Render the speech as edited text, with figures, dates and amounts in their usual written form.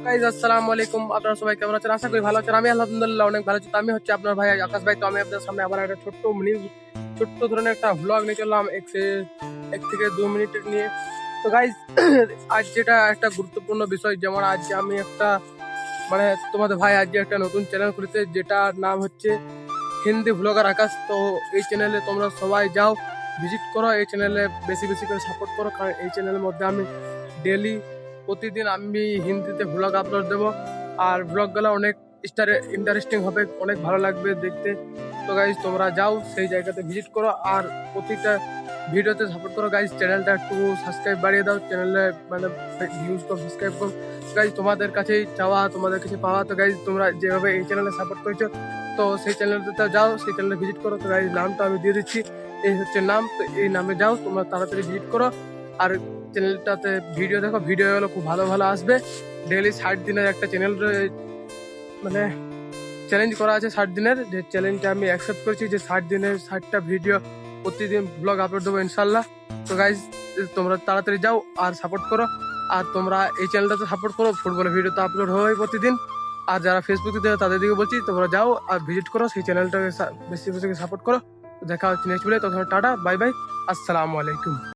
Guys আসসালামু আলাইকুম, আপনারা সবাই কেমন আছেন? আশা করি ভালো আছেন। আমি আলহামদুলিল্লাহ অনেক ভালো আছি। তো আমি হচ্ছে আপনার ভাই আকাশ ভাই। তো আমি আপনাদের সামনে আবার একটা ছোট্ট ধরনের একটা ভ্লগ নিয়ে চললাম, 1 থেকে 2 মিনিটের নিয়ে। তো গাইস আজ যেটা একটা গুরুত্বপূর্ণ বিষয়, যেমন আজ আমি একটা মানে তোমাদের ভাই আজ একটা নতুন চ্যানেল খুলেছে, যেটার নাম হচ্ছে হিন্দি ভ্লগার আকাশ। তো এই চ্যানেলে তোমরা সবাই যাও, ভিজিট করো, এই চ্যানেলে বেশি বেশি করে সাপোর্ট করো, কারণ এই চ্যানেলের মধ্যে আমি ডেলি প্রতিদিন আমি হিন্দিতে ভ্লগ আপলোড দেবো। আর ভ্লগগুলো অনেক ইন্টারেস্টিং হবে, অনেক ভালো লাগবে দেখতে। তো গাইজ তোমরা যাও, সেই জায়গাতে ভিজিট করো, আর প্রতিটা ভিডিওতে সাপোর্ট করো গাইজ। চ্যানেলটা একটু সাবস্ক্রাইব বাড়িয়ে দাও, চ্যানেলে মানে ভিউজ করো, সাবস্ক্রাইব করো গাইজ। তোমাদের কাছেই চাওয়া, তোমাদের কাছে পাওয়া। তো গাইজ তোমরা যেভাবে এই চ্যানেলে সাপোর্ট করেছো, তো সেই চ্যানেলটাতে যাও, সেই চ্যানেলে ভিজিট করো। তো গাইজ নামটা আমি দিয়ে দিচ্ছি, এই হচ্ছে নাম। তো এই নামে যাও, তোমরা তাড়াতাড়ি ভিজিট করো। আর চ্যানেলটাতে ভিডিও দেখো, ভিডিওগুলো খুব ভালো ভালো আসবে। ডেইলি 60 দিনের একটা চ্যানেল মানে চ্যালেঞ্জ করা আছে, 60 দিনের, যে চ্যালেঞ্জটা আমি অ্যাকসেপ্ট করেছি, যে 60 দিনের 60টা ভিডিও প্রতিদিন ব্লগ আপলোড দেবো ইনশাল্লাহ। তো গাইজ তোমরা তাড়াতাড়ি যাও আর সাপোর্ট করো। আর তোমরা এই চ্যানেলটাতে সাপোর্ট করো, ফুটবলের ভিডিও তো আপলোড হয় প্রতিদিন। আর যারা ফেসবুকে দেয় তাদের দিকে বলছি, তোমরা যাও আর ভিজিট করো, সেই চ্যানেলটাকে বেশি বেশি সাপোর্ট করো। দেখা হচ্ছে নেক্সট ভিডিও। তখন টাটা, বাই বাই, আসসালামু আলাইকুম।